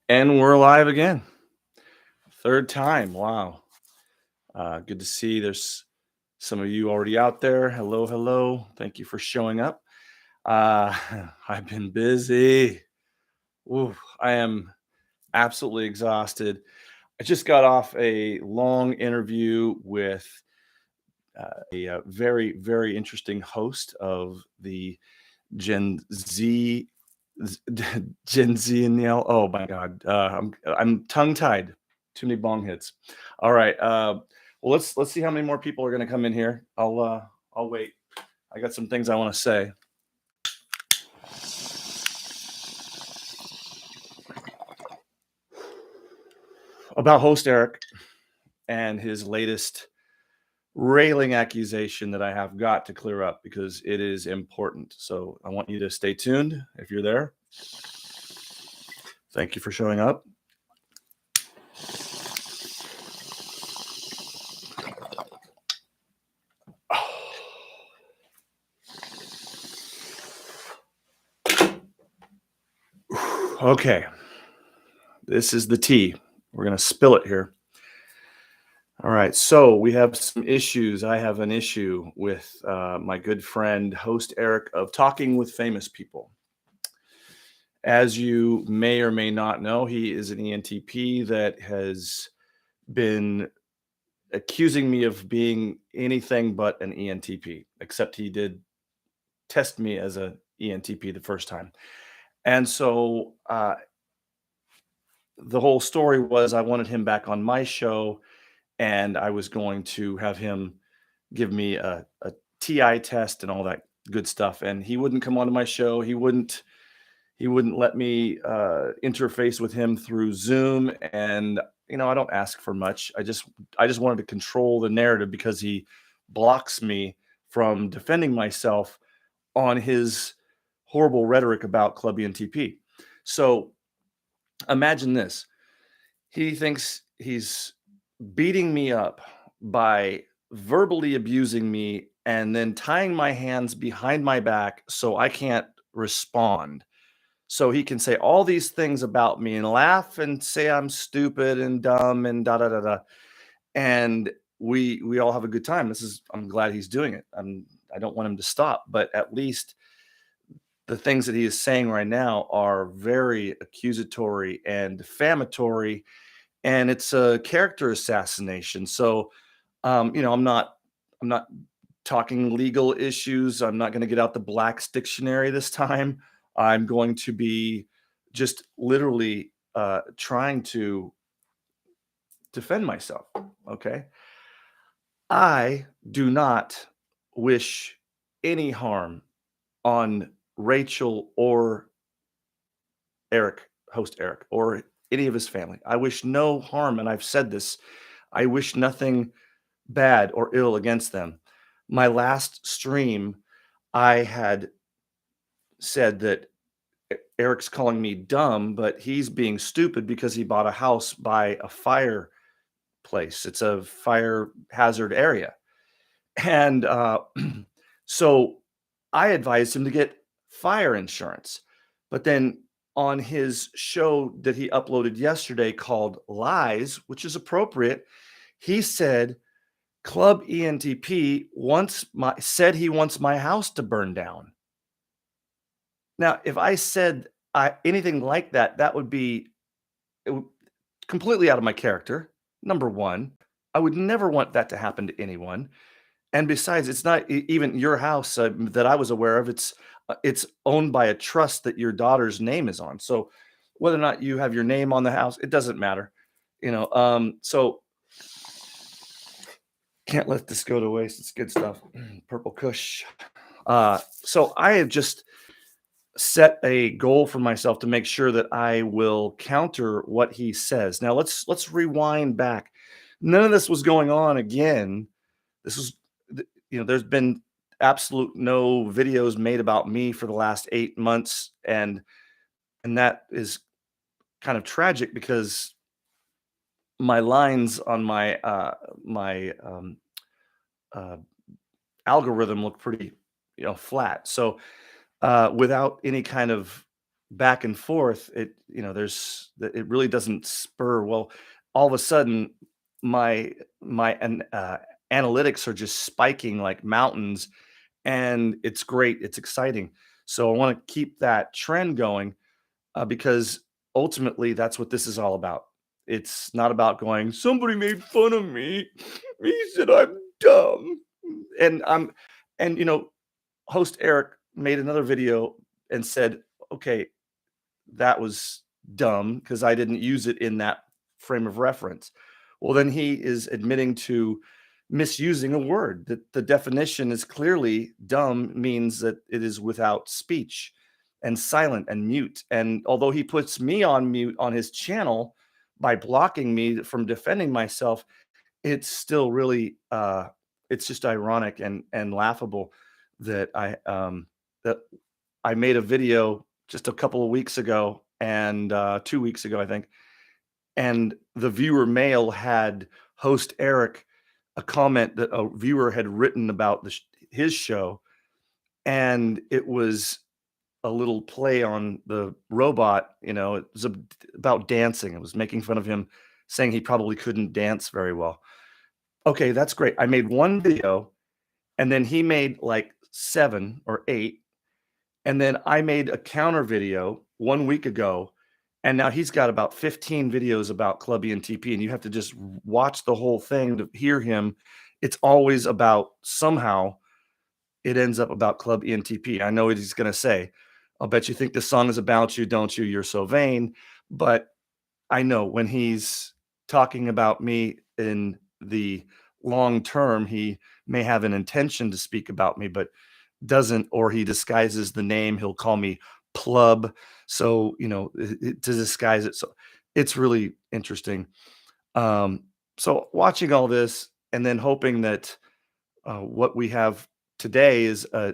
And we're live again. Third time. Wow. Good to see there's some of you already out there. Hello, hello. Thank you for showing up. Uh, I've been busy. Ooh, I am absolutely exhausted. I just got off a long interview with a very, very interesting host of the Gen Z, Genziniel. Oh my God, I'm tongue tied. Too many bong hits. All right. Well, let's see how many more people are going to come in here. I'll wait. I got some things I want to say. About host Eric and his latest railing accusation that I have got to clear up because it is important. So I want you to stay tuned if you're there. Thank you for showing up. Okay. This is the tea. We're going to spill it here. All right. So we have some issues. I have an issue with my good friend, host Eric, of Talking with Famous People. As you may or may not know, he is an ENTP that has been accusing me of being anything but an ENTP, except he did test me as a ENTP the first time. And so the whole story was I wanted him back on my show, and I was going to have him give me a TI test and all that good stuff. And he wouldn't come onto my show. He wouldn't let me interface with him through Zoom. And I don't ask for much. I just wanted to control the narrative because he blocks me from defending myself on his horrible rhetoric about Club ENTP. So imagine this. He thinks he's beating me up by verbally abusing me and then tying my hands behind my back so I can't respond. So he can say all these things about me and laugh and say I'm stupid and dumb and da da da da. And we all have a good time. I'm glad he's doing it. I don't want him to stop, but at least the things that he is saying right now are very accusatory and defamatory, and it's a character assassination. So I'm not talking legal issues. I'm not going to get out the Black's dictionary this time. I'm going to be just literally trying to defend myself. Okay. I do not wish any harm on Rachel or Eric, host Eric, or any of his family. I wish no harm. And I've said this. I wish nothing bad or ill against them. My last stream, I had said that Eric's calling me dumb, but he's being stupid because he bought a house by a fireplace. It's a fire hazard area. And so I advised him to get fire insurance. But then on his show that he uploaded yesterday called Lies, which is appropriate, he said Club ENTP said he wants my house to burn down. Now, if I said anything like that, that would be completely out of my character. Number one, I would never want that to happen to anyone. And besides, it's not even your house that I was aware of. It's owned by a trust that your daughter's name is on. So whether or not you have your name on the house, it doesn't matter. So can't let this go to waste. It's good stuff. Purple Kush. So I have just set a goal for myself to make sure that I will counter what he says. Now let's rewind back. None of this was going on again. This was, there's been absolute no videos made about me for the last 8 months, and that is kind of tragic because my lines on my algorithm look pretty flat. So without any kind of back and forth, it really doesn't spur. Well, all of a sudden, my my analytics are just spiking like mountains, and it's great. It's exciting. So I want to keep that trend going because ultimately that's what this is all about. It's not about going, somebody made fun of me. He said I'm dumb. And and host Eric made another video and said, okay, that was dumb because I didn't use it in that frame of reference. Well, then he is admitting to misusing a word. That the definition is clearly dumb means that it is without speech and silent and mute. And although he puts me on mute on his channel by blocking me from defending myself, it's still really it's just ironic and laughable that that I made a video just a couple of weeks ago and 2 weeks ago, I think, and the viewer mail had host Eric a comment that a viewer had written about his show, and it was a little play on the robot. It was about dancing. It was making fun of him, saying he probably couldn't dance very well. Okay, that's great. I made one video, and then he made like 7 or 8, and then I made a counter video 1 week ago, and now he's got about 15 videos about Club ENTP, and you have to just watch the whole thing to hear him. It's always about somehow it ends up about Club ENTP. I know what he's gonna say. "I'll bet you think this song is about you, don't you? You're so vain." But I know when he's talking about me in the long term, he may have an intention to speak about me, but doesn't, or he disguises the name. He'll call me Plub. So, to disguise it. So it's really interesting. So watching all this and then hoping that what we have today is a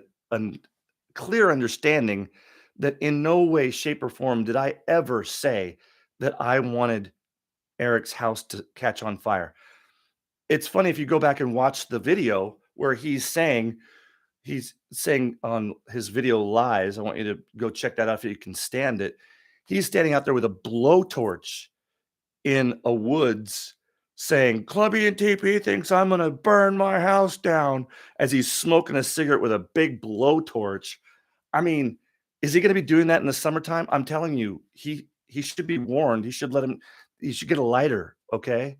clear understanding that in no way, shape, or form did I ever say that I wanted Eric's house to catch on fire. It's funny if you go back and watch the video where he's saying on his video lies. I want you to go check that out if you can stand it. He's standing out there with a blowtorch in a woods saying, Clubby and TP thinks I'm gonna burn my house down as he's smoking a cigarette with a big blowtorch. I mean, is he gonna be doing that in the summertime? I'm telling you, he should be warned. He should get a lighter, okay?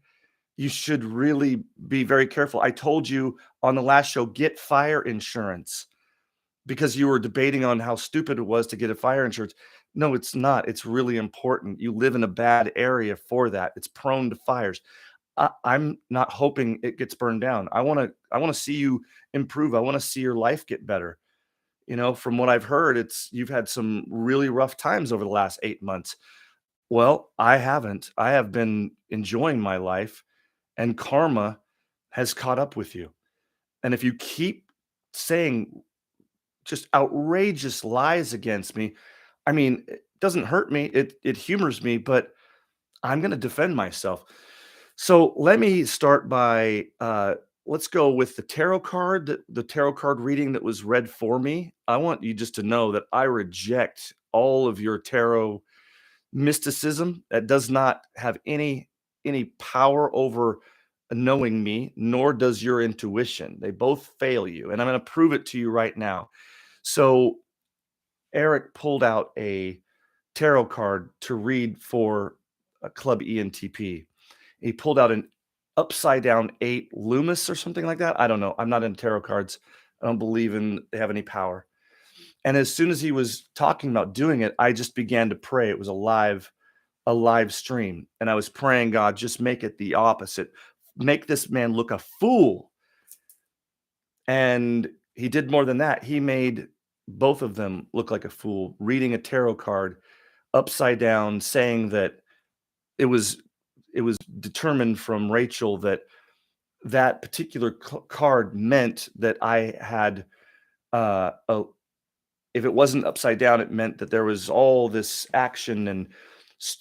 You should really be very careful. I told you on the last show, get fire insurance because you were debating on how stupid it was to get a fire insurance. No, it's not. It's really important. You live in a bad area for that. It's prone to fires. I'm not hoping it gets burned down. I want to see you improve. I want to see your life get better. From what I've heard, you've had some really rough times over the last 8 months. Well, I haven't. I have been enjoying my life, and karma has caught up with you. And if you keep saying just outrageous lies against me, I mean, it doesn't hurt me. It humors me, but I'm going to defend myself. So let me start by let's go with the tarot card, the tarot card reading that was read for me. I want you just to know that I reject all of your tarot mysticism that does not have any power over knowing me, nor does your intuition. They both fail you, and I'm going to prove it to you right now. So Eric pulled out a tarot card to read for a Club ENTP. He pulled out an upside down 8 Loomis or something like that. I don't know. I'm not into tarot cards. I don't believe they have any power. And as soon as he was talking about doing it, I just began to pray. It was a live stream, and I was praying, God, just make it the opposite. Make this man look a fool. And he did more than that. He made both of them look like a fool, reading a tarot card upside down, saying that it was it was determined from Rachel that that particular card meant that I had a if it wasn't upside down, it meant that there was all this action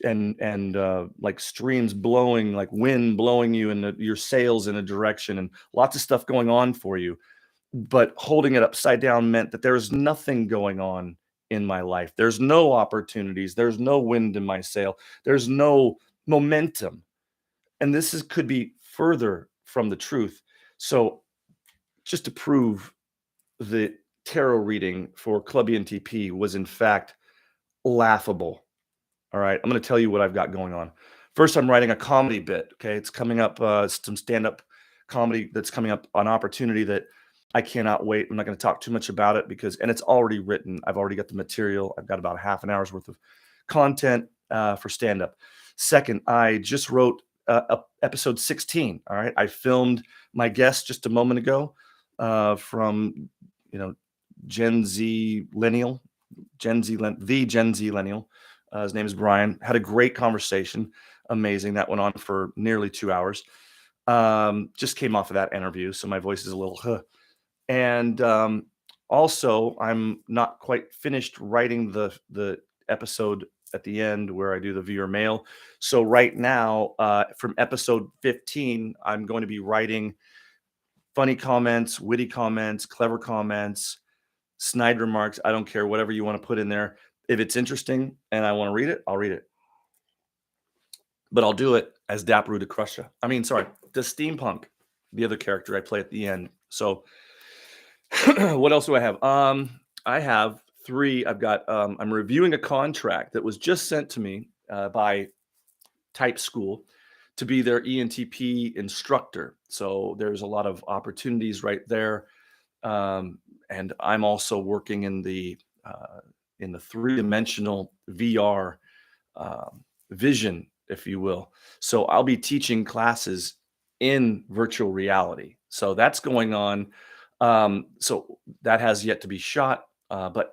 and like streams blowing, like wind blowing you in your sails in a direction, and lots of stuff going on for you. But holding it upside down meant that there was nothing going on in my life. There's no opportunities. There's no wind in my sail. There's no momentum. And could be further from the truth. So just to prove the tarot reading for Club ENTP was in fact laughable. All right, I'm going to tell you what I've got going on. First, I'm writing a comedy bit. Okay, it's coming up, some stand-up comedy that's coming up, an opportunity that I cannot wait. I'm not going to talk too much about it and it's already written. I've already got the material. I've got about half an hour's worth of content for stand-up. Second, I just wrote episode 16. All right, I filmed my guest just a moment ago from Genziniel, the Genziniel. His name is Brian. Had a great conversation. Amazing. That went on for nearly 2 hours. Just came off of that interview, so my voice is a little huh. And also, I'm not quite finished writing the episode at the end where I do the viewer mail. So right now, from episode 15, I'm going to be writing funny comments, witty comments, clever comments, snide remarks. I don't care, whatever you want to put in there. If it's interesting and I want to read it, I'll read it. But I'll do it as Daparu to Crusha. The steampunk, the other character I play at the end. So what else do I have? I have 3. I'm reviewing a contract that was just sent to me by Type School to be their ENTP instructor. So there's a lot of opportunities right there. And I'm also working in the 3-dimensional VR vision, if you will. So I'll be teaching classes in virtual reality. So that's going on. So that has yet to be shot, but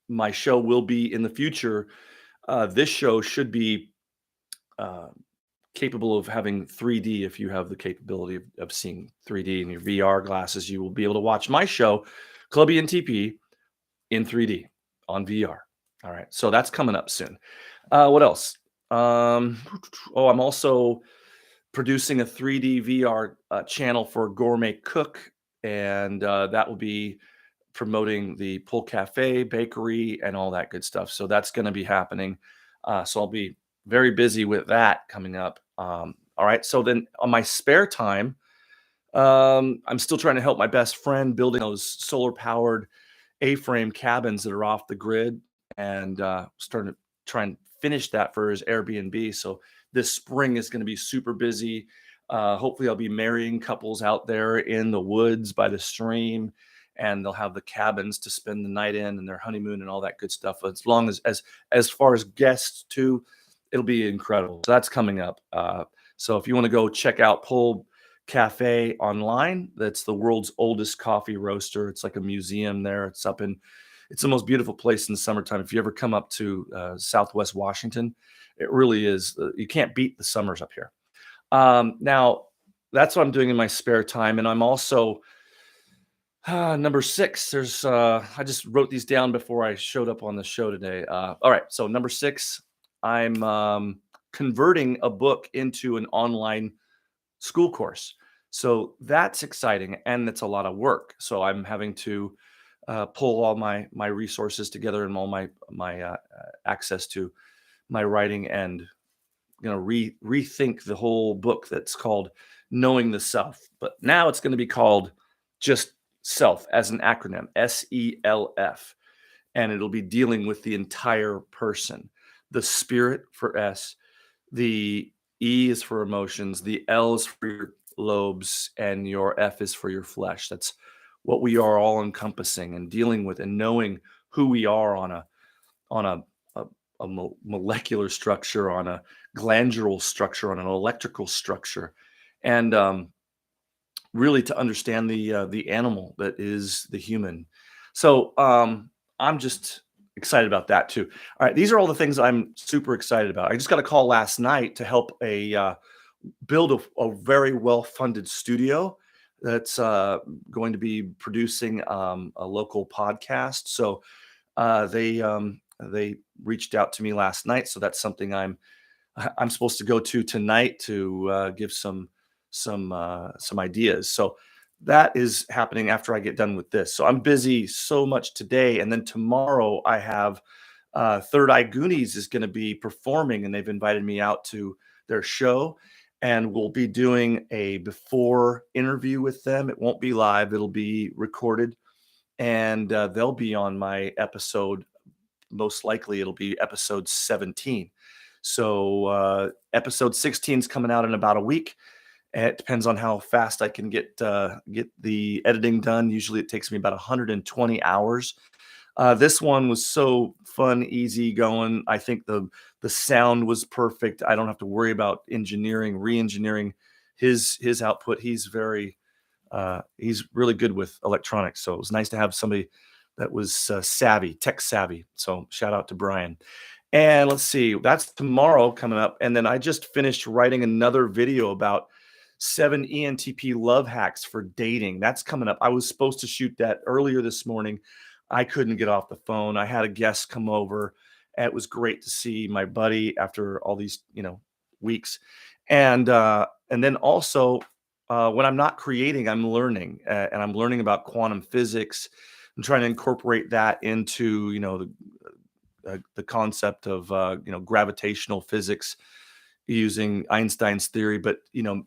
my show will be in the future. This show should be capable of having 3D. If you have the capability of seeing 3D in your VR glasses, you will be able to watch my show, Club ENTP, in 3D on VR. All right, so that's coming up soon. What else? I'm also producing a 3D VR channel for Gourmet Cook, and that will be promoting the Pull Cafe, bakery, and all that good stuff. So that's going to be happening. So I'll be very busy with that coming up. All right. So then on my spare time, I'm still trying to help my best friend building those solar-powered A-frame cabins that are off the grid, and starting to try and finish that for his Airbnb. So this spring is going to be super busy. Hopefully I'll be marrying couples out there in the woods by the stream, and they'll have the cabins to spend the night in and their honeymoon and all that good stuff. As far as guests too, it'll be incredible. So that's coming up. So if you want to go check out Pull Cafe online, that's the world's oldest coffee roaster. It's like a museum there. It's the most beautiful place in the summertime. If you ever come up to Southwest Washington, it really is. You can't beat the summers up here. Now, that's what I'm doing in my spare time. And I'm also, number 6, I just wrote these down before I showed up on the show today. All right. So number 6, I'm converting a book into an online school course. So that's exciting, and it's a lot of work. So I'm having to pull all my resources together and all my access to my writing, and rethink the whole book that's called Knowing the Self. But now it's going to be called just Self as an acronym, SELF, and it'll be dealing with the entire person. The spirit for S, the E is for emotions, the L is for your lobes, and your F is for your flesh. That's what we are all encompassing and dealing with, and knowing who we are on a molecular structure, on a glandular structure, on an electrical structure, and really to understand the animal that is the human. So I'm just excited about that too. All right, these are all the things I'm super excited about. I just got a call last night to help build a very well-funded studio that's going to be producing a local podcast. So they reached out to me last night. So that's something I'm supposed to go to tonight to give some ideas. So that is happening after I get done with this. So I'm busy so much today, and then tomorrow I have Third Eye Goonies is going to be performing, and they've invited me out to their show, and we'll be doing a before interview with them. It won't be live; it'll be recorded, and they'll be on my episode. Most likely, it'll be episode 17. So episode 16 is coming out in about a week. It depends on how fast I can get the editing done. Usually, it takes me about 120 hours. This one was so fun, easy going. I think the sound was perfect. I don't have to worry about re-engineering his output. He's really good with electronics. So it was nice to have somebody that was savvy, tech savvy. So shout out to Brian. And let's see, that's tomorrow coming up. And then I just finished writing another video about 7 ENTP love hacks for dating. That's coming up. I was supposed to shoot that earlier this morning. I couldn't get off the phone. I had a guest come over. And it was great to see my buddy after all these, weeks. And then also when I'm not creating, I'm learning, and I'm learning about quantum physics. I'm trying to incorporate that into, the concept of gravitational physics using Einstein's theory, but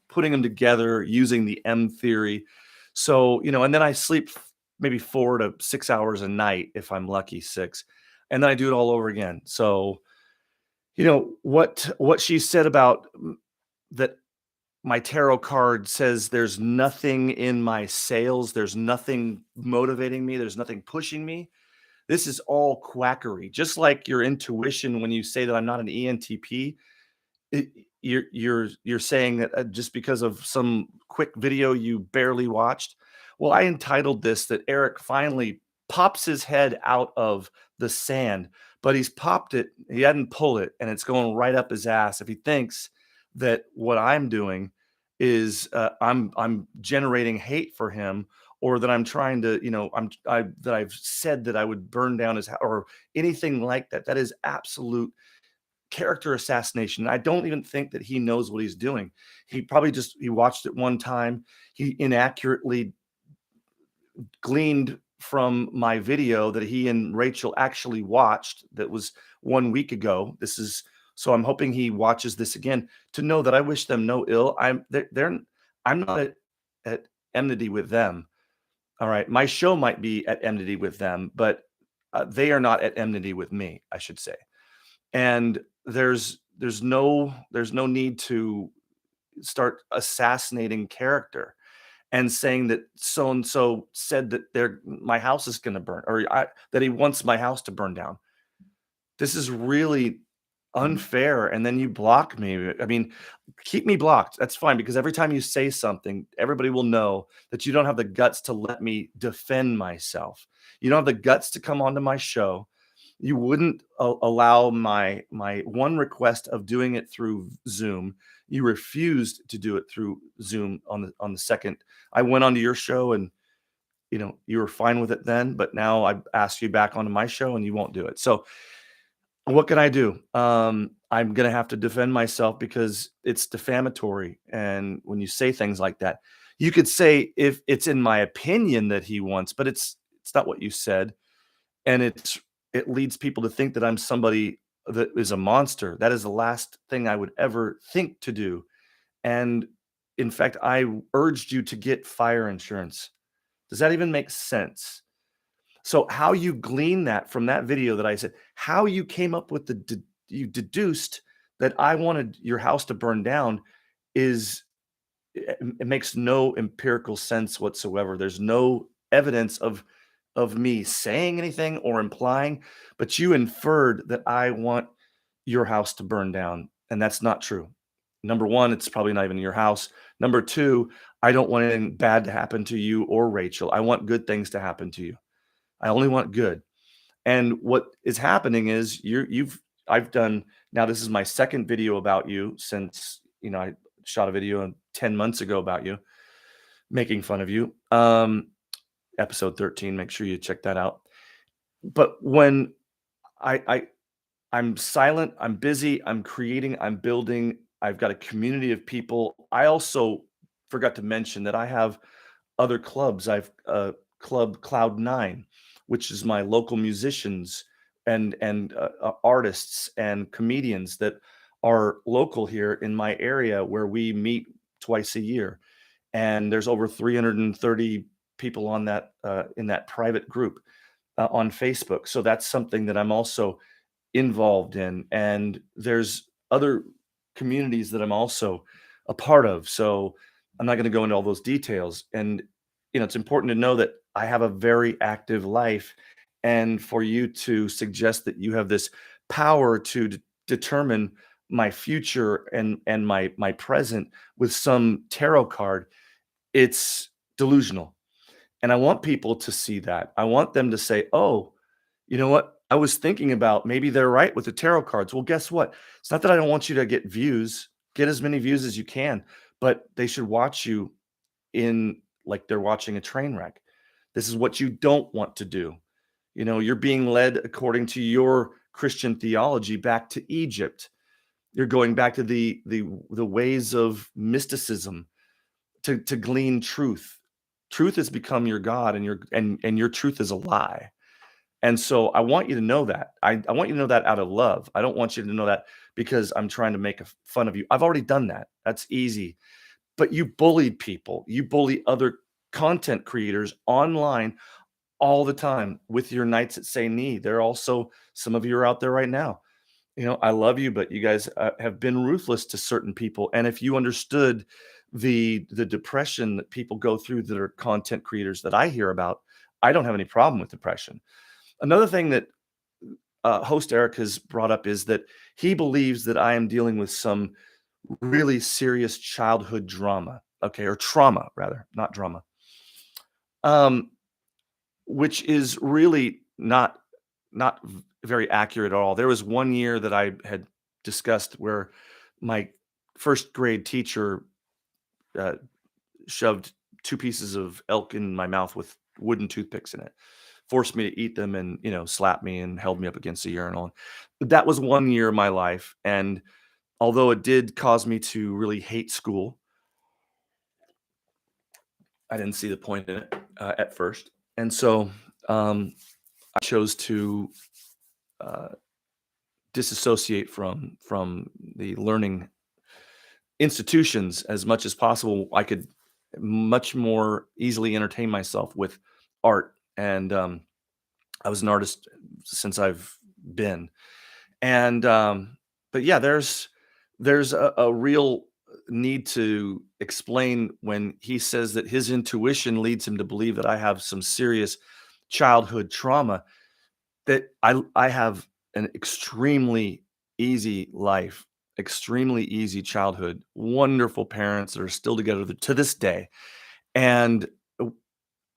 putting them together using the M theory. So and then I sleep maybe 4 to 6 hours a night if I'm lucky, 6, and then I do it all over again. So what she said about that. My tarot card says there's nothing in my sales. There's nothing motivating me. There's nothing pushing me. This is all quackery. Just like your intuition when you say that I'm not an ENTP, it, you're saying that just because of some quick video you barely watched. Well, I entitled this that Eric finally pops his head out of the sand, but he's popped it. He hadn't pulled it, and it's going right up his ass. If he thinks that what I'm doing is I'm generating hate for him, or that I'm trying to, that I've said that I would burn down his house or anything like that. That is absolute character assassination. I don't even think that he knows what he's doing. He probably he watched it one time. He inaccurately gleaned from my video that he and Rachel actually watched that was 1 week ago. This is so I'm hoping he watches this again to know that I wish them no ill. I'm not at enmity with them. All right. My show might be at enmity with them, but they are not at enmity with me, I should say. And there's no need to start assassinating character and saying that so and so said that my house is going to burn, or that he wants my house to burn down. This is really unfair. And then you block me. I mean, keep me blocked. That's fine, because every time you say something, everybody will know that you don't have the guts to let me defend myself. You don't have the guts to come onto my show. You wouldn't allow my one request of doing it through Zoom. You refused to do it through Zoom on the second. I went onto your show, and you were fine with it then, but now I asked you back onto my show and you won't do it. So what can I do? I'm gonna have to defend myself because it's defamatory. And when you say things like that, you could say if it's in my opinion that he wants, but it's not what you said. And it leads people to think that I'm somebody that is a monster. That is the last thing I would ever think to do. And in fact, I urged you to get fire insurance. Does that even make sense? So how you glean that from that video that I said, how you came up with you deduced that I wanted your house to burn down is it makes no empirical sense whatsoever. There's no evidence of me saying anything or implying, but you inferred that I want your house to burn down, and that's not true. Number one, it's probably not even your house. Number two, I don't want anything bad to happen to you or Rachel. I want good things to happen to you. I only want good. And what is happening is I've done now. This is my second video about you since I shot a video 10 months ago about you, making fun of you. Episode 13. Make sure you check that out. But when I'm silent, I'm busy, I'm creating, I'm building. I've got a community of people. I also forgot to mention that I have other clubs. I've Club Cloud 9, which is my local musicians and artists and comedians that are local here in my area where we meet twice a year. And there's over 330 people on that in that private group on Facebook. So that's something that I'm also involved in. And there's other communities that I'm also a part of. So I'm not going to go into all those details. And, it's important to know that I have a very active life. And for you to suggest that you have this power to determine my future and my present with some tarot card, it's delusional. And I want people to see that. I want them to say, "Oh, you know what? I was thinking about maybe they're right with the tarot cards." Well, guess what? It's not that I don't want you to get views. Get as many views as you can, but they should watch you in like they're watching a train wreck. This is what you don't want to do. You're being led according to your Christian theology back to Egypt. You're going back to the ways of mysticism to glean truth. Truth has become your God, and your truth is a lie. And so I want you to know that. I want you to know that out of love. I don't want you to know that because I'm trying to make fun of you. I've already done that. That's easy. But you bullied people. You bully other content creators online all the time with your Knights at Say Knee. There are also some of you are out there right now. I love you, but you guys have been ruthless to certain people. And if you understood the depression that people go through that are content creators that I hear about, I don't have any problem with depression. Another thing that host Eric has brought up is that he believes that I am dealing with some really serious childhood drama, okay, or trauma rather, not drama, um, which is really not very accurate at all. There was one year that I had discussed where my first grade teacher uh, shoved two pieces of elk in my mouth with wooden toothpicks in it, forced me to eat them, and slapped me and held me up against the urinal. That was one year of my life, and although it did cause me to really hate school, I didn't see the point in it at first, and so I chose to uh, disassociate from the learning institutions as much as possible. I could much more easily entertain myself with art, and I was an artist since I've been. And but yeah, there's a real need to explain when he says that his intuition leads him to believe that I have some serious childhood trauma, that I have an extremely easy life, extremely easy childhood, wonderful parents that are still together to this day. And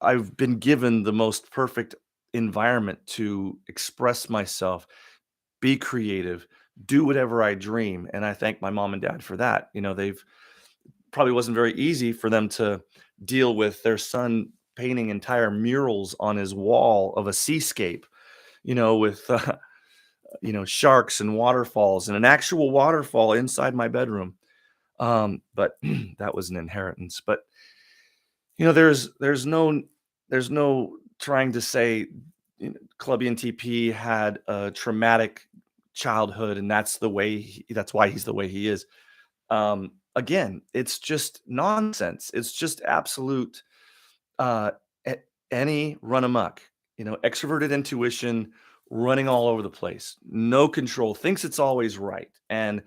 I've been given the most perfect environment to express myself, be creative, do whatever I dream. And I thank my mom and dad for that. They've probably wasn't very easy for them to deal with their son painting entire murals on his wall of a seascape, with sharks and waterfalls and an actual waterfall inside my bedroom. But that was an inheritance. But there's no trying to say Club ENTP had a traumatic childhood, and that's why he's the way he is. Again, it's just nonsense. It's just absolute uh, any run amok. Extroverted intuition running all over the place, no control, thinks it's always right, and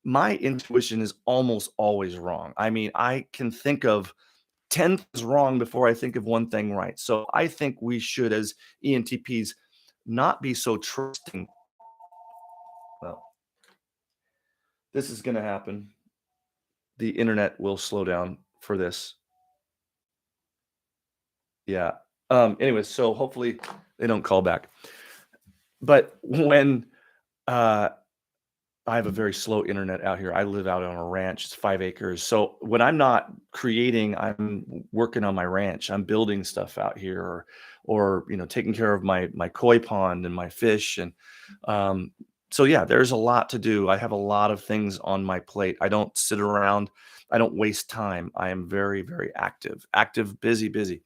my intuition is almost always wrong. I mean, I can think of 10 things wrong before I think of one thing right. So I think we should, as ENTPs, not be so trusting. Well, this is going to happen. The internet will slow down for this. Yeah. Anyways, so hopefully they don't call back. But when uh, I have a very slow internet out here. I live out on a ranch. It's 5 acres. So when I'm not creating, I'm working on my ranch. I'm building stuff out here, or taking care of my koi pond and my fish. And so So yeah, there's a lot to do. I have a lot of things on my plate. I don't sit around. I don't waste time. I am very, very active, active, busy, busy.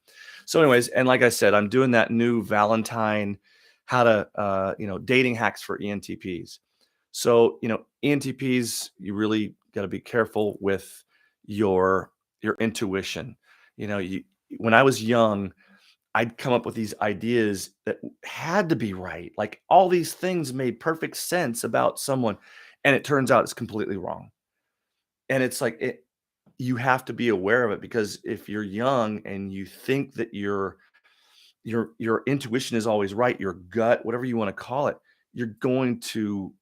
So, anyways, and like I said, I'm doing that new Valentine, how to, dating hacks for ENTPs. So, ENTPs, you really got to be careful with your intuition. You know, you when I was young, I'd come up with these ideas that had to be right. Like all these things made perfect sense about someone, and it turns out it's completely wrong. And it's like you have to be aware of it because if you're young and you think that your intuition is always right, your gut, whatever you want to call it, you're going to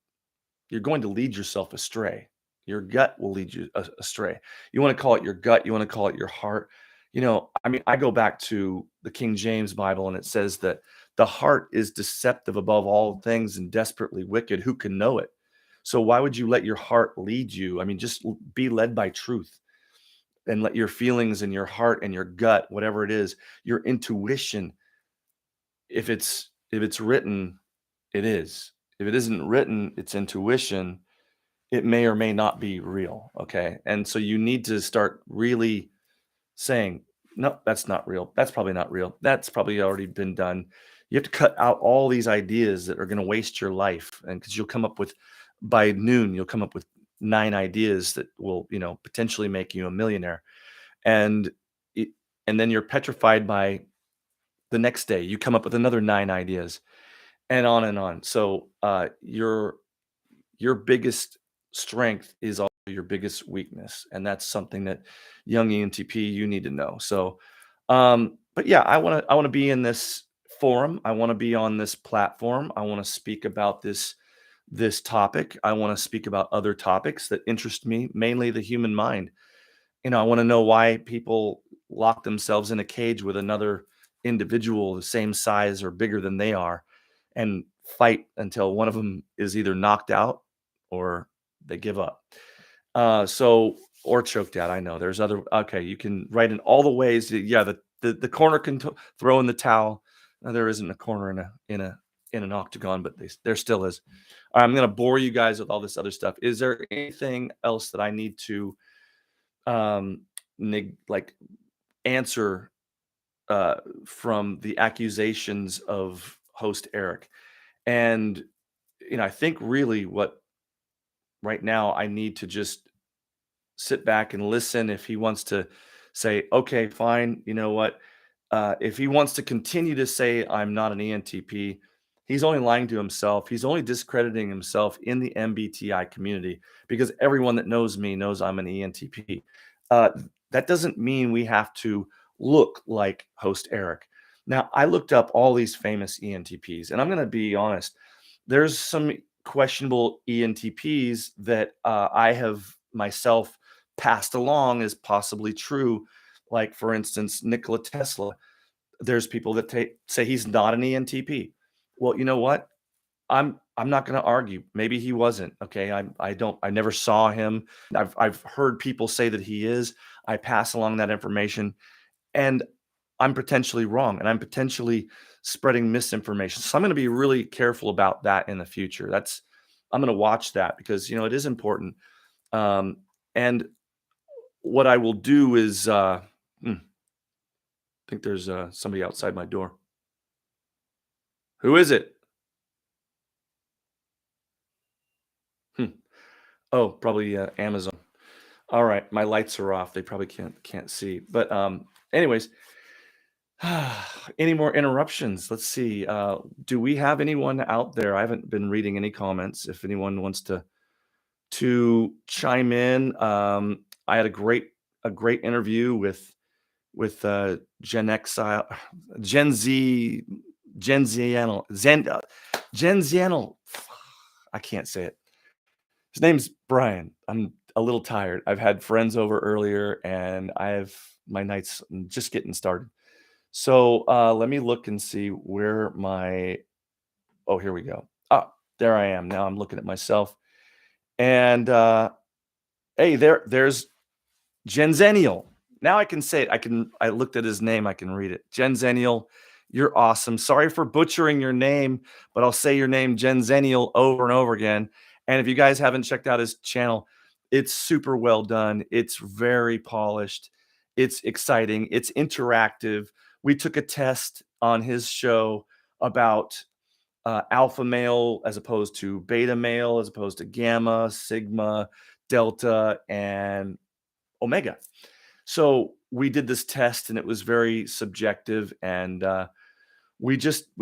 you're going to lead yourself astray. Your gut will lead you astray. You want to call it your gut, you want to call it your heart. I mean, I go back to the King James Bible and it says that the heart is deceptive above all things and desperately wicked. Who can know it? So why would you let your heart lead you? I mean, just be led by truth and let your feelings and your heart and your gut, whatever it is, your intuition, if it's written, it is. If it isn't written, it's intuition. It may or may not be real, okay? And so you need to start really saying, "No, that's not real. That's probably not real. That's probably already been done." You have to cut out all these ideas that are gonna waste your life, and because 'cause you'll come up with by noon, you'll come up with 9 ideas that will, potentially make you a millionaire, and it and then you're petrified by the next day, you come up with another 9 ideas, and on and on. So, your biggest strength is also your biggest weakness, and that's something that young ENTP, you need to know. So, but yeah, I wanna be in this forum. I wanna be on this platform. I wanna speak about this topic. I wanna speak about other topics that interest me, mainly the human mind. I wanna know why people lock themselves in a cage with another individual the same size or bigger than they are and fight until one of them is either knocked out or they give up. Or choked out. I know there's other. Okay, you can write in all the ways. Yeah, the corner can throw in the towel. There isn't a corner in an octagon, but there still is. All right, I'm gonna bore you guys with all this other stuff. Is there anything else that I need to um like answer from the accusations of host Eric? And I think really what right now I need to just sit back and listen. If he wants to say, okay, fine, you know what? If he wants to continue to say I'm not an ENTP, he's only lying to himself. He's only discrediting himself in the MBTI community because everyone that knows me knows I'm an ENTP. Uh, that doesn't mean we have to look like host Eric. Now, I looked up all these famous ENTPs, and I'm going to be honest, there's some questionable ENTPs that I have myself passed along as possibly true. Like, for instance, Nikola Tesla. There's people that say he's not an ENTP. Well, you know what? I'm not going to argue. Maybe he wasn't. Okay, I never saw him. I've heard people say that he is. I pass along that information, and I'm potentially wrong, and I'm potentially spreading misinformation. So I'm going to be really careful about that in the future. I'm going to watch that because it is important. And what I will do is, I think there's somebody outside my door. Who is it? Hmm. Oh, probably Amazon. All right, my lights are off. They probably can't see. But anyways, any more interruptions? Let's see. Do we have anyone out there? I haven't been reading any comments. If anyone wants to chime in, I had a great interview with Gen Z, Genziniel. I can't say it. His name's Brian. I'm a little tired. I've had friends over earlier, and my night's just getting started. So let me look and see where my. Oh, here we go. Ah, there I am. Now I'm looking at myself, and hey, there's Genzenial. Now I can say it. I looked at his name. I can read it. Genzenial. You're awesome. Sorry for butchering your name, but I'll say your name, Genziniel, over and over again. And if you guys haven't checked out his channel, it's super well done. It's very polished. It's exciting. It's interactive. We took a test on his show about alpha male as opposed to beta male, as opposed to gamma, sigma, delta, and omega. So we did this test and it was very subjective, and we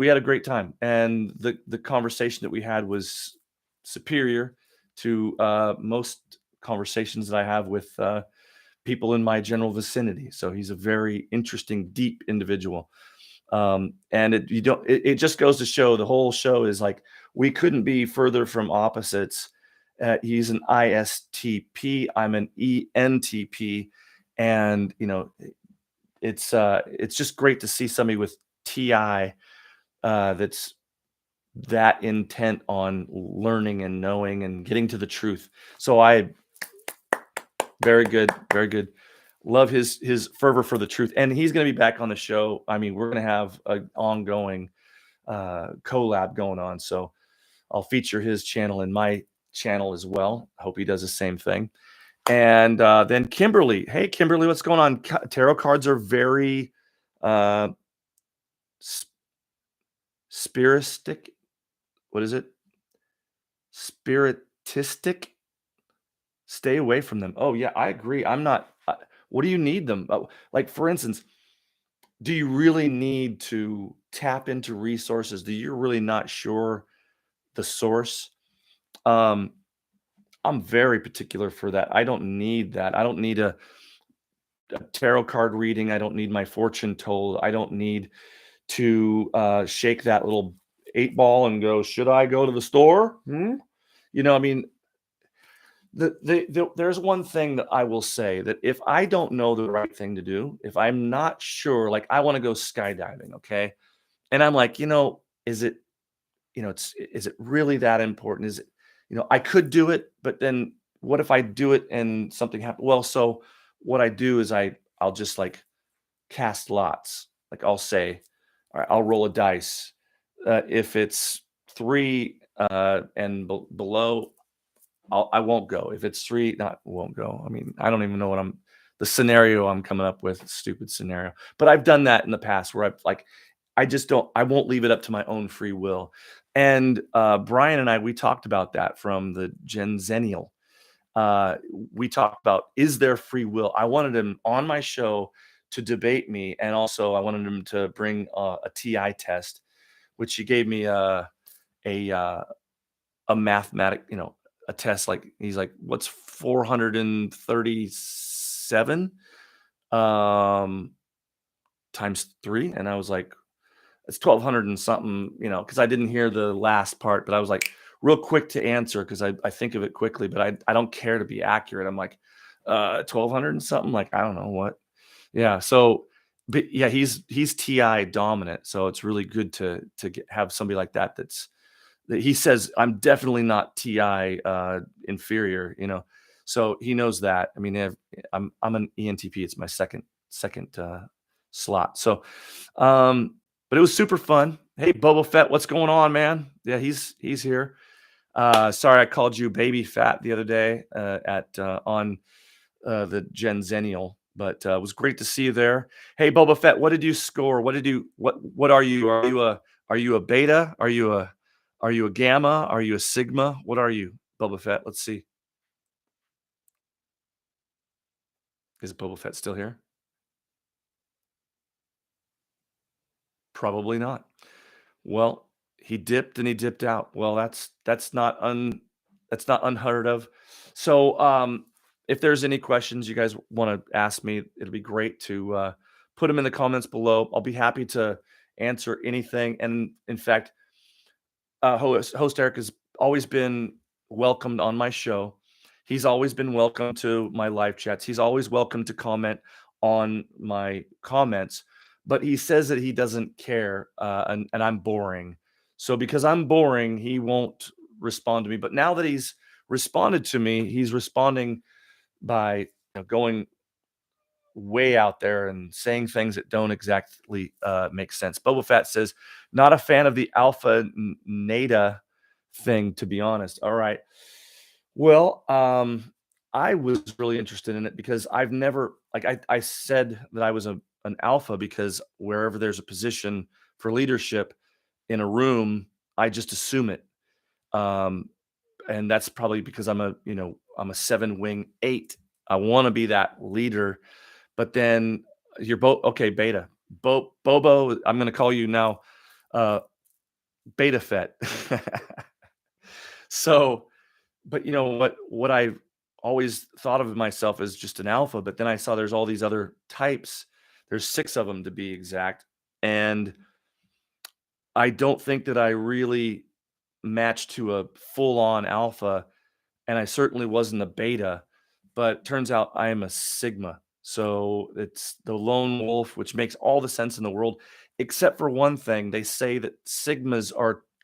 had a great time, and the conversation that we had was superior to most conversations that I have with people in my general vicinity. So he's a very interesting, deep individual. And it just goes to show, the whole show is like, we couldn't be further from opposites. He's an ISTP, I'm an ENTP, and it's just great to see somebody with TI that's that intent on learning and knowing and getting to the truth. So very good, very good. Love his fervor for the truth, and he's going to be back on the show. I mean, we're going to have an ongoing collab going on, so I'll feature his channel in my channel as well. I hope he does the same thing. And then Kimberly. Hey, Kimberly, what's going on? Tarot cards are very spiritistic. What is it? Spiritistic. Stay away from them. Oh yeah, I agree. I'm not. What do you need them? Like, for instance, do you really need to tap into resources that you're really not sure the source? I'm very particular for that. I don't need that. I don't need a tarot card reading. I don't need my fortune told. I don't need to shake that little 8 ball and go, should I go to the store? I mean, there's one thing that I will say, that if I don't know the right thing to do, if I'm not sure, like I want to go skydiving, okay, and I'm like, is it, is it really that important? Is it, I could do it, but then what if I do it and something happens? Well, so what I do is I'll just like cast lots. Like I'll say, all right, I'll roll a dice. If it's 3 and below, I won't go. If it's 3, not won't go. I mean, I don't even know what the scenario I'm coming up with. Stupid scenario. But I've done that in the past where I won't leave it up to my own free will. And Brian and we talked about that from the Genziniel. We talked about, is there free will? I wanted him on my show to debate me. And also I wanted him to bring a TI test, which he gave me a mathematic, a test. Like, he's like, what's 437 times 3? And I was like, it's 1200 and something, because I didn't hear the last part, but I was like real quick to answer because I think of it quickly, but I don't care to be accurate. I'm like, 1200 and something, like, I don't know what. Yeah. So, but yeah, he's TI dominant. So it's really good to have somebody like that that he says, I'm definitely not TI inferior, so he knows that. I mean, I'm an ENTP. It's my second slot. So, but it was super fun. Hey, Boba Fett, what's going on, man? Yeah, he's here. Sorry, I called you baby fat the other day on the Genzenial, but it was great to see you there. Hey, Boba Fett, what did you score? What are you? Are you a beta? Are you a gamma? Are you a sigma? What are you, Boba Fett? Let's see. Is Boba Fett still here? Probably not. Well, he dipped and he dipped out. Well, that's not unheard of. So, if there's any questions you guys want to ask me, it'll be great to put them in the comments below. I'll be happy to answer anything. And in fact, host Eric has always been welcomed on my show. He's always been welcome to my live chats. He's always welcome to comment on my comments, but he says that he doesn't care, and I'm boring. So because I'm boring, he won't respond to me. But now that he's responded to me, he's responding by going way out there and saying things that don't exactly make sense. Boba Fett says, not a fan of the alpha NATA thing, to be honest. All right. Well, I was really interested in it because I've never, like, I said that I was an alpha because wherever there's a position for leadership in a room, I just assume it. Um, and that's probably because I'm a 7 wing 8. I want to be that leader, but then you're both okay. Beta, Bobo. I'm going to call you now, uh, Beta Fett. So, but you know what I always thought of myself as just an alpha, but then I saw there's all these other types. There's 6 of them to be exact, and I don't think that I really matched to a full-on alpha, and I certainly wasn't a beta, but turns out I am a sigma. So it's the lone wolf, which makes all the sense in the world, except for one thing. They say that sigmas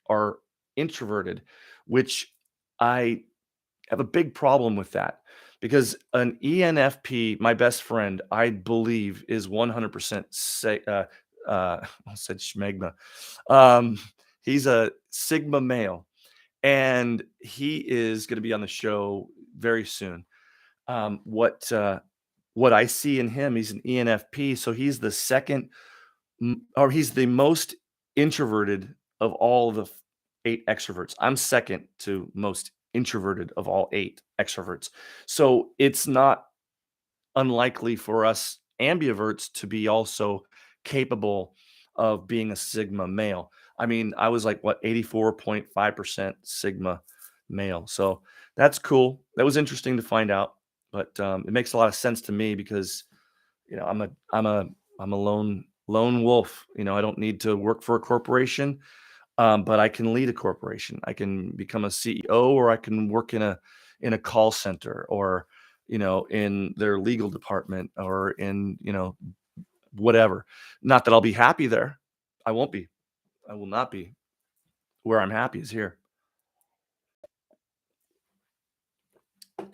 are introverted, which I have a big problem with that because an ENFP, my best friend, I believe is 100% say I said schmegma. Um, he's a sigma male and he is going to be on the show very soon. What I see in him, he's an ENFP, so he's the second, or he's the most introverted of all the 8 extroverts. I'm second to most introverted of all 8 extroverts. So it's not unlikely for us ambiverts to be also capable of being a sigma male. I mean, I was like what 84.5% sigma male. So that's cool. That was interesting to find out, but it makes a lot of sense to me because I'm a lone wolf. I don't need to work for a corporation, but I can lead a corporation. I can become a CEO, or I can work in a call center, or in their legal department, or in whatever. Not that I'll be happy there. I won't be. I will not be. Where I'm happy is here,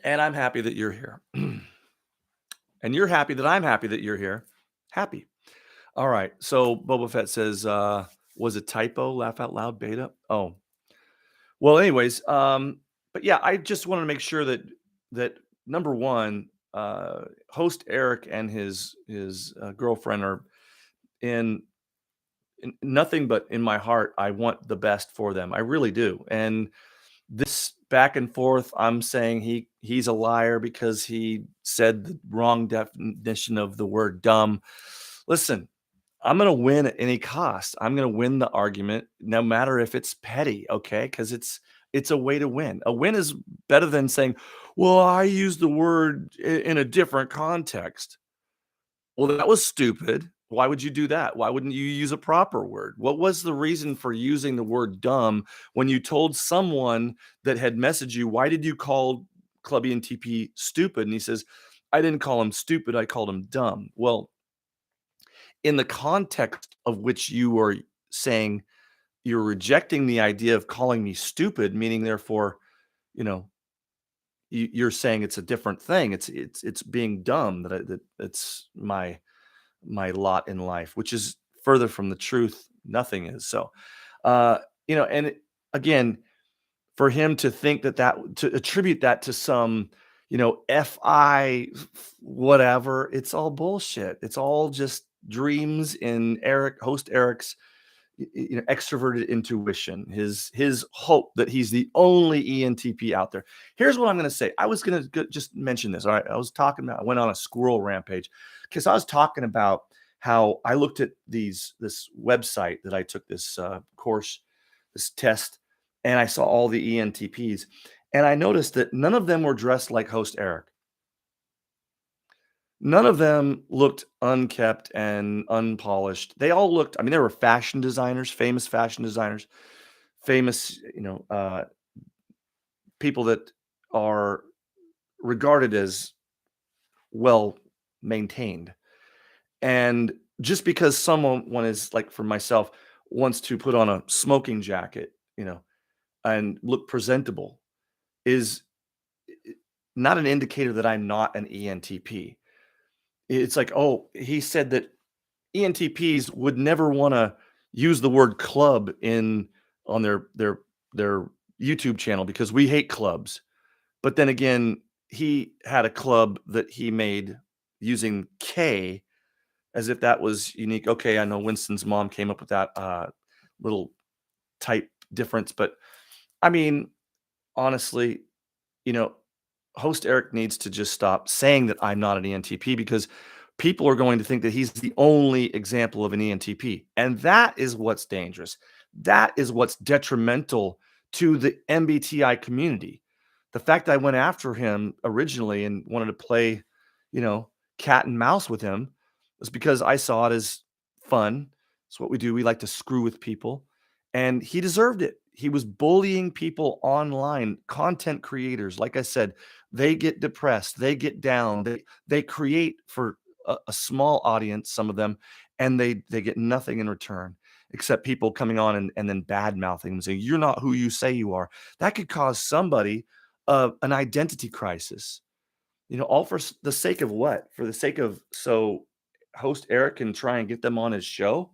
and I'm happy that you're here, and you're happy that I'm happy that you're here. Happy. All right. So Boba Fett says, was a typo? Laugh out loud. Beta. Oh, well. Anyways, but yeah, I just want to make sure that number one, host Eric and his girlfriend are in nothing but in my heart. I want the best for them. I really do. And this back and forth, I'm saying he's a liar because he said the wrong definition of the word dumb. Listen, I'm going to win at any cost. I'm going to win the argument no matter if it's petty, okay? Cuz it's a way to win. A win is better than saying, "Well, I used the word in a different context." Well, that was stupid. Why would you do that? Why wouldn't you use a proper word? What was the reason for using the word dumb when you told someone that had messaged you, why did you call Club ENTP stupid? And he says, I didn't call him stupid. I called him dumb. Well, in the context of which you are saying you're rejecting the idea of calling me stupid, meaning therefore, you know, you're saying it's a different thing. It's being dumb that it's my lot in life, which is further from the truth. Nothing is. So, uh, and again, for him to think that to attribute that to some, FI whatever, it's all bullshit. It's all just dreams in host Eric's, extroverted intuition, his hope that he's the only ENTP out there. Here's what I'm going to say. I was going to just mention this. All right, I went on a squirrel rampage because I was talking about how I looked at this website that I took this course, this test, and I saw all the ENTPs, and I noticed that none of them were dressed like host Eric. None of them looked unkept and unpolished. They all looked, I mean, there were fashion designers, famous, people that are regarded as well maintained. And just because someone is like for myself wants to put on a smoking jacket, and look presentable is not an indicator that I'm not an ENTP. It's like, oh, he said that ENTPs would never want to use the word club in on their YouTube channel because we hate clubs. But then again, he had a club that he made using K as if that was unique. Okay, I know Winston's mom came up with that little type difference, but I mean, honestly, you know, host Eric needs to just stop saying that I'm not an ENTP because people are going to think that he's the only example of an ENTP. And that is what's dangerous. That is what's detrimental to the MBTI community. The fact that I went after him originally and wanted to play, you know, cat and mouse with him was because I saw it as fun. It's what we do. We like to screw with people. And he deserved it. He was bullying people online, content creators. Like I said, they get depressed, they get down, they create for a small audience, some of them, and they get nothing in return except people coming on and then bad mouthing and saying, "You're not who you say you are." That could cause somebody an identity crisis. You know, all for the sake of what? For the sake of so host Eric can try and get them on his show?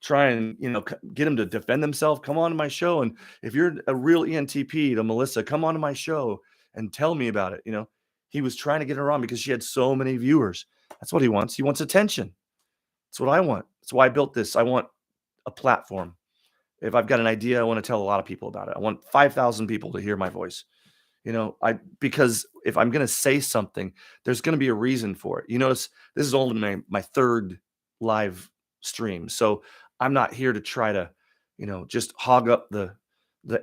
Try and, you know, get him to defend himself. Come on to my show. And if you're a real ENTP to Melissa, come on to my show and tell me about it. You know, he was trying to get her on because she had so many viewers. That's what he wants. He wants attention. That's what I want. That's why I built this. I want a platform. If I've got an idea, I want to tell a lot of people about it. I want 5,000 people to hear my voice. You know, because if I'm gonna say something, there's gonna be a reason for it. You notice this is only my third live stream, so I'm not here to try to, you know, just hog up the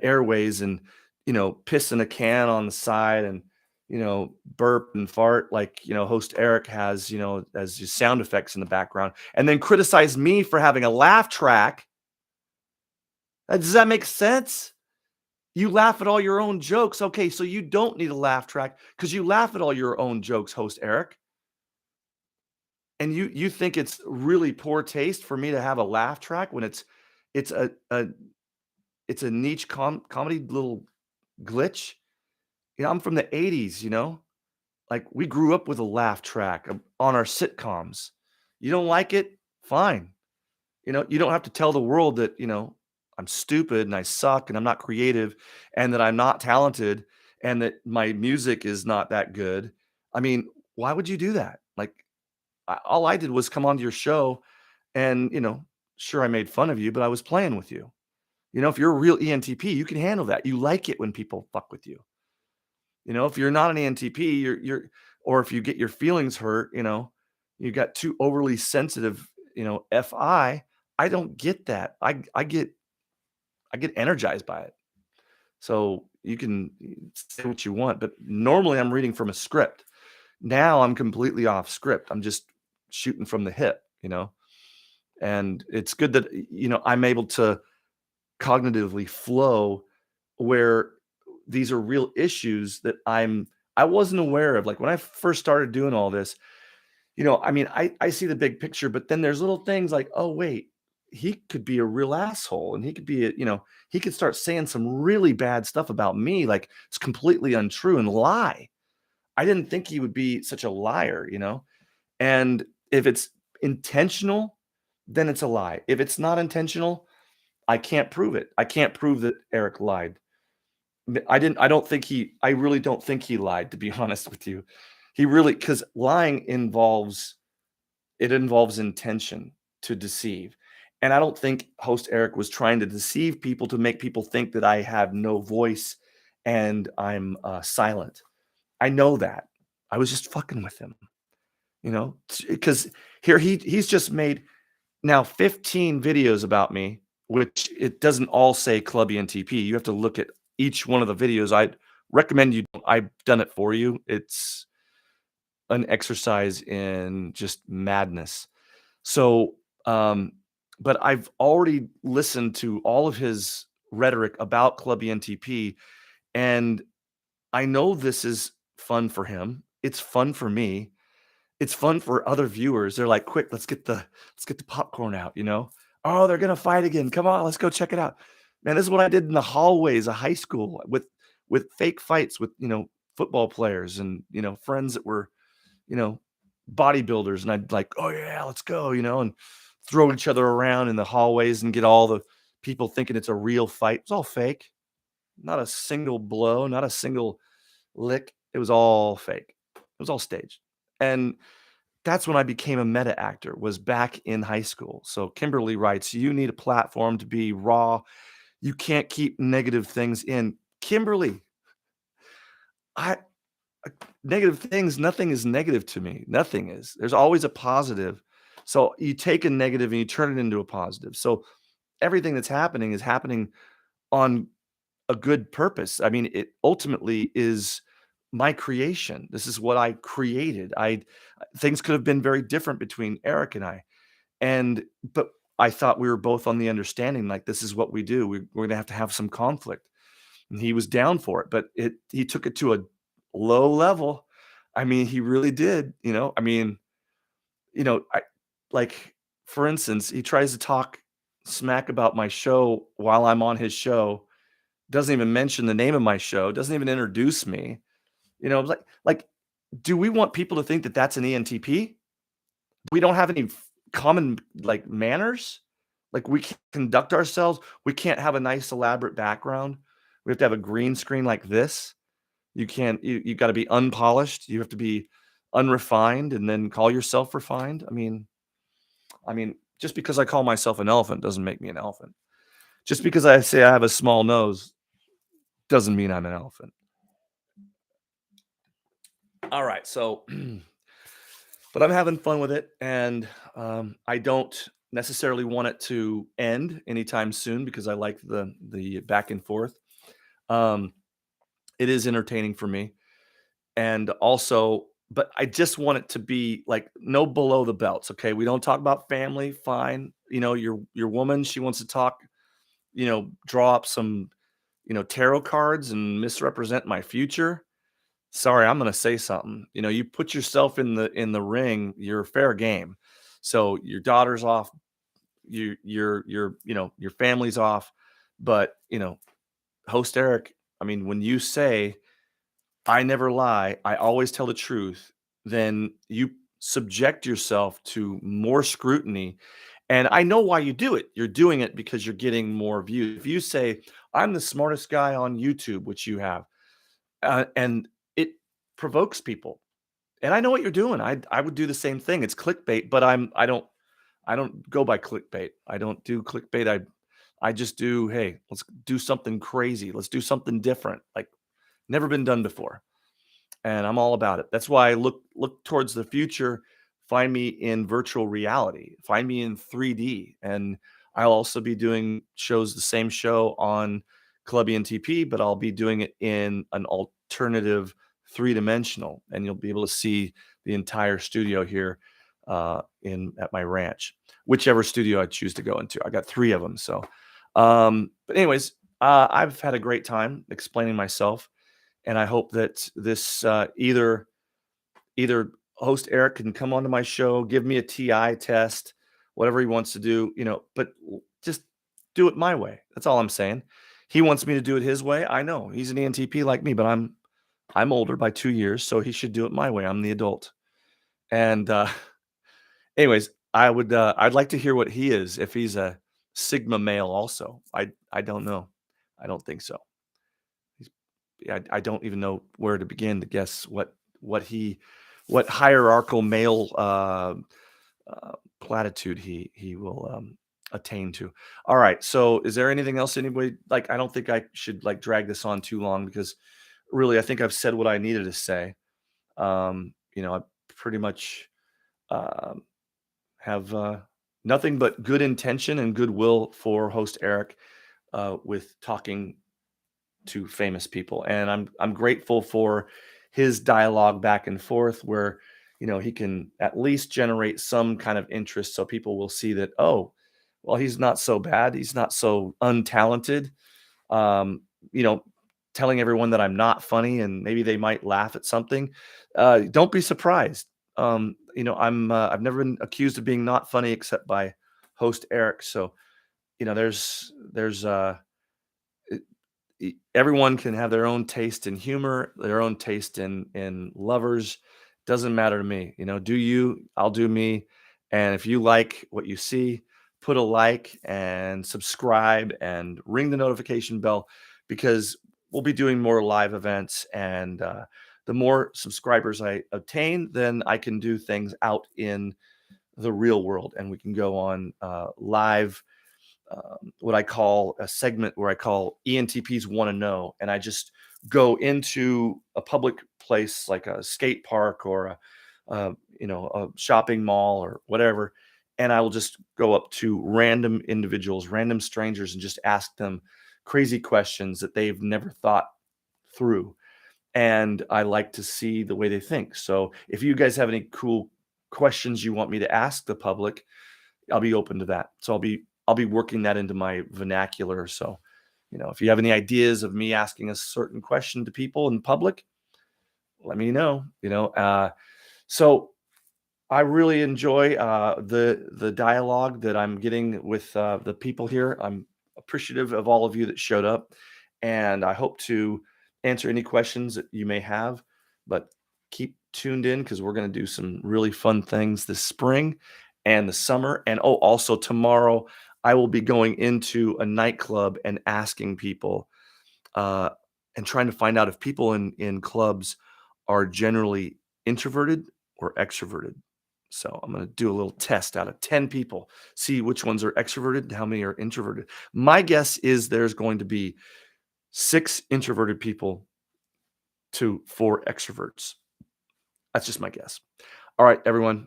airways and, you know, piss in a can on the side and, you know, burp and fart like, you know, host Eric has, you know, as his sound effects in the background, and then criticize me for having a laugh track. Does that make sense? You laugh at all your own jokes. Okay, so you don't need a laugh track because you laugh at all your own jokes, host Eric. And you think it's really poor taste for me to have a laugh track when it's it's a niche comedy little glitch. You know, I'm from the 80s, you know? Like we grew up with a laugh track on our sitcoms. You don't like it? Fine. You know, you don't have to tell the world that, you know, I'm stupid and I suck and I'm not creative and that I'm not talented and that my music is not that good. I mean, why would you do that? Like, all I did was come onto your show and, you know, sure, I made fun of you, but I was playing with you. You know, if you're a real ENTP, you can handle that. You like it when people fuck with you. You know, if you're not an ENTP, or if you get your feelings hurt, you know, you got too overly sensitive, you know, I don't get that. I get energized by it. So you can say what you want, but normally I'm reading from a script. Now I'm completely off script. I'm just shooting from the hip, you know. And it's good that you know I'm able to cognitively flow where these are real issues that I wasn't aware of. Like when I first started doing all this, you know, I mean, I see the big picture, but then there's little things like, oh wait, he could be a real asshole, and he could be, you know, he could start saying some really bad stuff about me, like it's completely untrue and lie. I didn't think he would be such a liar, you know. And if it's intentional, then it's a lie. If it's not intentional, I can't prove it. I can't prove that Eric lied. I don't think I really don't think he lied, to be honest with you. He really, because lying involves intention to deceive. And I don't think host Eric was trying to deceive people to make people think that I have no voice and I'm silent. I know that. I was just fucking with him, you know, because here he's just made now 15 videos about me, which it doesn't all say Club ENTP. You have to look at each one of the videos. I'd recommend you. I've done it for you. It's an exercise in just madness. So, but I've already listened to all of his rhetoric about Club ENTP, and I know this is fun for him. It's fun for me. It's fun for other viewers. They're like, "Quick, let's get the popcorn out," you know? "Oh, they're gonna fight again. Come on, let's go check it out." Man, this is what I did in the hallways of high school with fake fights with, you know, football players and, you know, friends that were, you know, bodybuilders, and I'd like, oh yeah, let's go, and throw each other around in the hallways and get all the people thinking it's a real fight. It's all fake. Not a single blow, not a single lick. It was all fake. It was all staged. And that's when I became a meta actor, was back in high school. So Kimberly writes, you need a platform to be raw. You can't keep negative things in. Kimberly, I negative things, nothing is negative to me. Nothing is. There's always a positive. So you take a negative and you turn it into a positive. So everything that's happening is happening on a good purpose. I mean, it ultimately is my creation. This is what I created. I Things could have been very different between Eric and I. But I thought we were both on the understanding, like, this is what we do. We're gonna have to have some conflict. And he was down for it, but he took it to a low level. I mean, he really did. I mean, I like, for instance, he tries to talk smack about my show while I'm on his show, doesn't even mention the name of my show, doesn't even introduce me. Like, do we want people to think that that's an ENTP? We don't have any common, like, manners? Like, we can't conduct ourselves? We can't have a nice elaborate background? We have to have a green screen like this? You can't you gotta be unpolished, you have to be unrefined and then call yourself refined? I mean, just because I call myself an elephant doesn't make me an elephant. Just because I say I have a small nose doesn't mean I'm an elephant. Alright, so but I'm having fun with it, and, I don't necessarily want it to end anytime soon because I like the back and forth. Um, it is entertaining for me, and also but I just want it to be, like, no below the belts, okay? We don't talk about family, fine. Your woman, she wants to talk, draw up some, tarot cards and misrepresent my future. Sorry, I'm gonna say something. You put yourself in the ring, you're fair game. So your daughter's off, your family's off, but host Eric, I mean, when you say I never lie, I always tell the truth, then you subject yourself to more scrutiny. And I know why you do it. You're doing it because you're getting more views. If you say, I'm the smartest guy on YouTube, which you have, and it provokes people. And I know what you're doing. I would do the same thing. It's clickbait, but I don't go by clickbait. I don't do clickbait. I just do, hey, let's do something crazy. Let's do something different. Like, never been done before. And I'm all about it. That's why I look towards the future. Find me in virtual reality. Find me in 3D. And I'll also be doing shows, the same show on Club ENTP, but I'll be doing it in an alternative three-dimensional, and you'll be able to see the entire studio here in at my ranch, whichever studio I choose to go into. I got three of them. So, but anyways, I've had a great time explaining myself, and I hope that this either host Eric can come onto my show, give me a TI test, whatever he wants to do, but just do it my way. That's all I'm saying. He wants me to do it his way. I know he's an ENTP like me, but I'm older by 2 years, so he should do it my way. I'm the adult. And anyways, I'd like to hear what he is, if he's a Sigma male also. I don't know. I don't think so. He's, I don't even know where to begin to guess what hierarchical male platitude he will attain to. All right. So is there anything else anybody like? I don't think I should like drag this on too long because really I think I've said what I needed to say. I pretty much um have nothing but good intention and goodwill for host Eric with talking to famous people, and I'm grateful for his dialogue back and forth where he can at least generate some kind of interest so people will see that, oh, well, he's not so bad, he's not so untalented. um you know Telling everyone that I'm not funny and maybe they might laugh at something. Don't be surprised. I've never been accused of being not funny except by host Eric. So there's everyone can have their own taste in humor, their own taste in lovers, Doesn't matter to me. You know, do you, I'll do me. And if you like what you see, put a like and subscribe and ring the notification bell, because we'll be doing more live events. And the more subscribers I obtain, then I can do things out in the real world, and we can go on live, what I call a segment where I call ENTPs Want to Know. And I just go into a public place like a skate park or a shopping mall or whatever. And I will just go up to random individuals, random strangers, and just ask them crazy questions that they've never thought through. And I like to see the way they think. So if you guys have any cool questions you want me to ask the public, I'll be open to that. So I'll be working that into my vernacular. So, if you have any ideas of me asking a certain question to people in public, let me know. So I really enjoy the dialogue that I'm getting with the people here. I'm appreciative of all of you that showed up, and I hope to answer any questions that you may have. But keep tuned in, because we're going to do some really fun things this spring and the summer. And also tomorrow, I will be going into a nightclub and asking people uh, and trying to find out if people in clubs are generally introverted or extroverted. So I'm going to do a little test out of 10 people, see which ones are extroverted and how many are introverted. My guess is there's going to be 6 introverted people to 4 extroverts. That's just my guess. All right, everyone.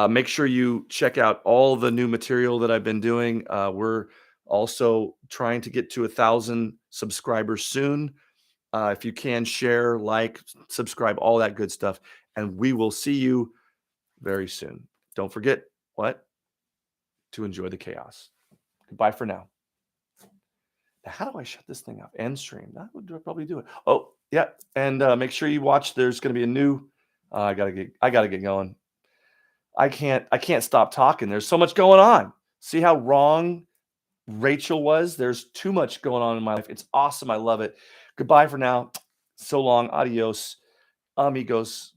Make sure you check out all the new material that I've been doing. We're also trying to get to 1,000 subscribers soon. If you can, share, like, subscribe, all that good stuff. And we will see you very soon. Don't forget to enjoy the chaos. Goodbye for now. Now, how do I shut this thing off? End stream. That would probably do it. Oh, yeah. And make sure you watch. There's going to be a new. I gotta get going. I can't stop talking. There's so much going on. See how wrong Rachel was? There's too much going on in my life. It's awesome. I love it. Goodbye for now. So long. Adios, amigos.